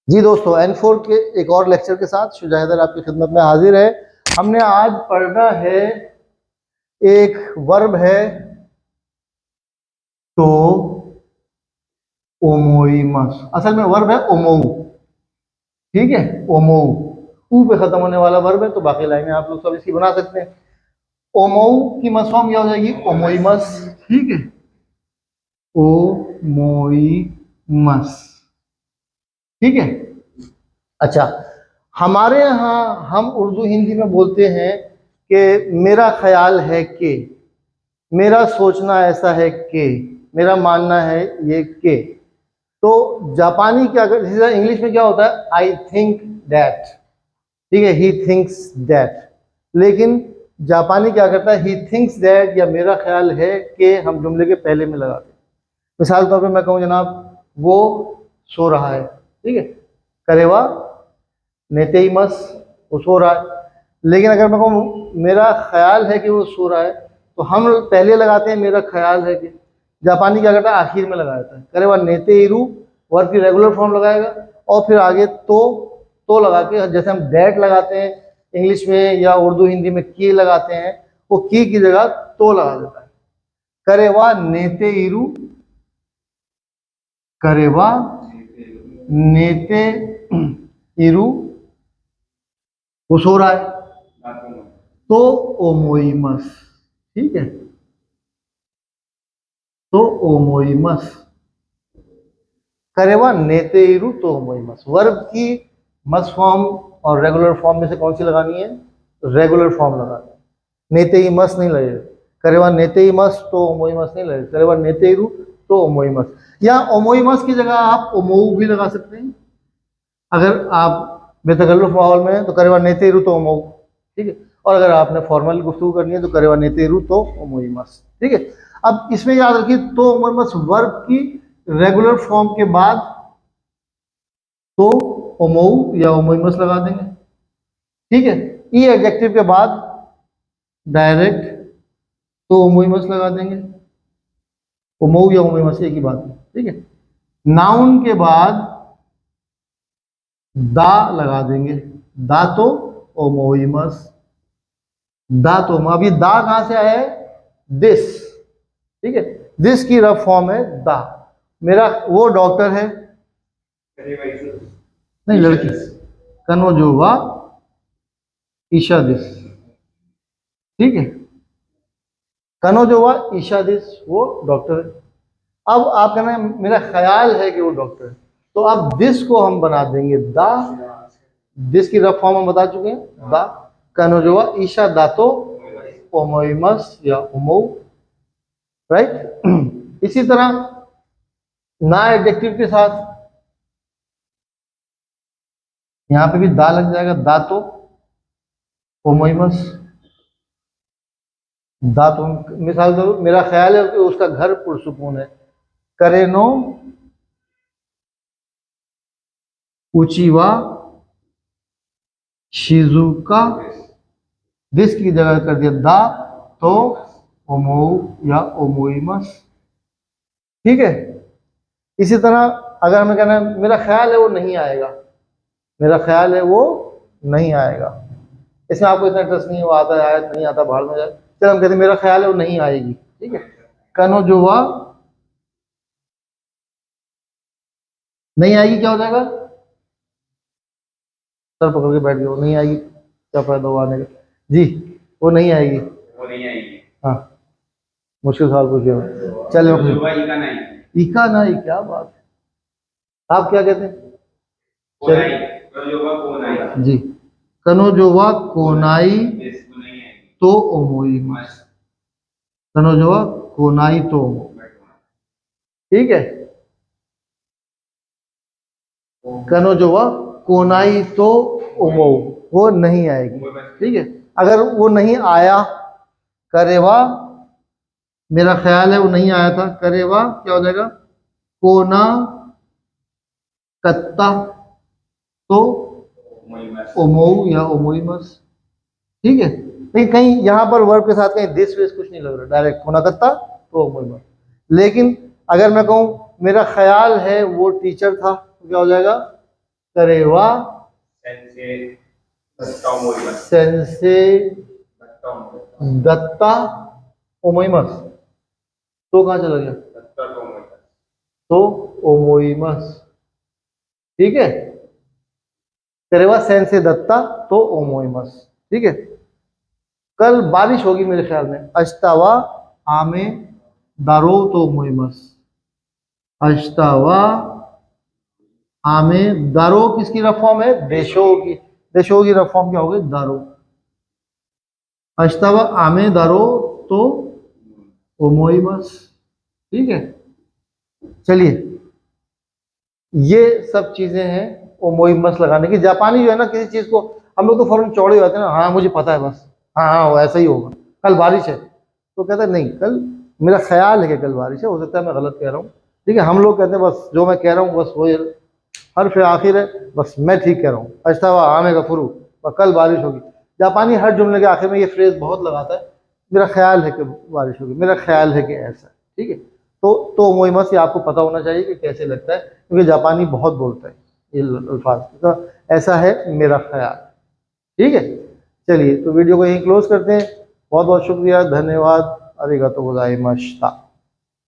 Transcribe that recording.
जी दोस्तों, N4 के एक और लेक्चर के साथ शुजाहिदर आपकी खिदमत में हाजिर है। हमने आज पढ़ना है, एक वर्ब है तो ओमोइमस। असल में वर्ब है ओमोउ, ठीक है। ओमोउ ऊ पे खत्म होने वाला वर्ब है, तो बाकी लाइनें आप लोग सब इसकी बना सकते हैं। ओमोउ की मस फॉर्म क्या हो जाएगी? ओमोइमस, ठीक है। ओमोइमस, ठीक है। अच्छा, हमारे यहाँ हम उर्दू हिंदी में बोलते हैं कि मेरा ख्याल है कि, मेरा सोचना ऐसा है कि, मेरा मानना है ये कि। तो जापानी क्या कर, जैसे इंग्लिश में क्या होता है? आई थिंक दैट, ठीक है, ही थिंक्स दैट। लेकिन जापानी क्या करता है? ही थिंक्स दैट या मेरा ख्याल है कि हम जुमले के पहले में लगाते हैं। मिसाल तौर पे मैं कहूँ जनाब वो सो रहा है, ठीक है, करेवा नेते ही मस, वो सो रहा है। लेकिन अगर मैं कहूँ मेरा ख्याल है कि वो सो रहा है, तो हम पहले लगाते हैं मेरा ख्याल है कि। जापानी क्या करता है? आखिर में लगा देता है। करेवा नेते इरू वर्ब की रेगुलर फॉर्म लगाएगा और फिर आगे तो लगा के, जैसे हम दैट लगाते हैं इंग्लिश में या उर्दू हिंदी में की लगाते हैं, वो की जगह तो लगा देता है। करेवा नेते इरू, करेवा नेते इरू, वो सो रहा है, तो ओमोइमस, ठीक है, तो ओमोइमस। करेवा नेते इरू तो ओमोइमस। वर्ब की मस फॉर्म और रेगुलर फॉर्म में से कौन सी लगानी है? रेगुलर फॉर्म लगानी है। नेते ही मस नहीं लगेगा। करेवा नेते ही मस तो ओमोइमस नहीं लगेगा। करेवा नेते इरू तो ओमोइमस। या ओमोइमस की जगह आप ओमोउ भी लगा सकते हैं। अगर आप बेतकल्लुफ माहौल में हैं तो करेवा नेते इरू तो ओमोउ, ठीक है। और अगर आपने फॉर्मल गुफ्तगू करनी है तो करेवा नेते इरू तो ओमोइमस, ठीक है। अब इसमें याद रखिए, तो ओमोइमस वर्ब की रेगुलर फॉर्म के बाद तो ओमोउ या ओमोइमस लगा देंगे, ठीक है। ई एडजेक्टिव के बाद डायरेक्ट तो ओमोइमस लगा देंगे। ओमोउ या ओमोइमस एक ही बात है, ठीक है। नाउन के बाद दा लगा देंगे, दा तो ओमोइमस, दा तो। अब ये दा कहां से आया है? दिस, ठीक है। दिस की रफ फॉर्म है दा। मेरा वो डॉक्टर है, नहीं लड़की, कनोजोवा ईशा दिस, ठीक है। कनोजोवा ईशा दिस वो डॉक्टर है। अब आप कहना है मेरा ख्याल है कि वो डॉक्टर है, तो अब दिस को हम बना देंगे दा। दिस की रफ फॉर्म हम बता चुके हैं, दा। कनोजोवा ईशा दातो ओमोइमस या ओमोउ, राइट। इसी तरह ना एडजेक्टिव के साथ यहां पे भी दा लग जाएगा, दातो ओमोइमस, दातो। मिसाल दो, मेरा ख्याल है कि उसका घर पुरसुकून है। करेनो उचीवा शिजुका, दिस की जगह कर दिया दा तो ओमोउ या ओमोइमस, ठीक है। इसी तरह अगर मैं कहना मेरा ख्याल है वो नहीं आएगा, मेरा ख्याल है वो नहीं आएगा, इसमें आपको इतना इंटरेस्ट नहीं, वो आता है आयत नहीं आता भाड़ में जाए, चलो हम कहते हैं मेरा ख्याल है वो नहीं आएगी, ठीक है। कनोजोवा नहीं आएगी, क्या हो जाएगा? सर पकड़ के बैठ गए, वो नहीं आएगी, क्या फायदा हुआ आने का? जी वो नहीं आएगी, वो नहीं आएगी, हाँ मुश्किल सवाल पूछ गया। चलो इका नहीं, क्या बात है, आप क्या कहते हैं? जी, कनोजोवा कोनाई तो ओमोइमस, कनोजोवा कोनाई तो, ठीक है। कनोजोवा कोनाई तो ओमोउ, वो नहीं आएगी, ठीक है। अगर वो नहीं आया, करेवा मेरा ख्याल है वो नहीं आया था, करेवा क्या हो जाएगा? कोना कत्ता तो ओमोउ या ओमोइमस, ठीक है। लेकिन कहीं यहाँ पर वर्ब के साथ कहीं दिस वेस कुछ नहीं लग रहा, डायरेक्ट कोना कत्ता तो ओमोइमस। लेकिन अगर मैं कहूँ मेरा ख्याल है वो टीचर था, तो क्या हो जाएगा? करेवा सेंसे दत्ता ओमोइमस। तो कहाँ चला गया? तो ओमोइमस। ठीक है, करेवा सेंसे दत्ता तो ओमोइमस। ठीक है, कल बारिश होगी मेरे ख्याल में। अश्तावा आमे दारो तो ओमोइमस। अश्तावा आमे दारो किसकी रफ फॉर्म है? देशो की। देशो की रफ फॉर्म क्या होगी? दारो। अश्तावा आमे दारो तो ओमोइमस। ठीक है, चलिए ये सब चीजें हैं ओमोइमस लगाने की। जापानी जो है ना, किसी चीज को हम लोग तो फौरन चौड़े हो जाते हैं ना, हाँ मुझे पता है बस, हाँ हाँ वो ऐसा ही होगा, कल बारिश है तो कहता है नहीं, कल मेरा ख्याल है कि कल बारिश है, हो सकता है मैं गलत कह रहा हूँ। ठीक है, हम लोग कहते हैं बस जो मैं कह रहा हूँ बस वो हर्फ आखिर है, बस मैं ठीक कह रहा हूँ। अश्तावा आमे गफुरु, कल बारिश होगी। जापानी हर जुमले के आखिर में ये फ्रेज बहुत लगाता है, मेरा ख्याल है कि बारिश होगी, मेरा ख्याल है कि ऐसा। ठीक है, तो मोइमस ये आपको पता होना चाहिए कि कैसे लगता है, क्योंकि जापानी बहुत बोलता है ये अल्फाज। तो ऐसा है मेरा ख्याल। ठीक है, चलिए तो वीडियो को यहीं क्लोज करते हैं। बहुत बहुत शुक्रिया, धन्यवाद, अरिगातो गोजाइमाशिता।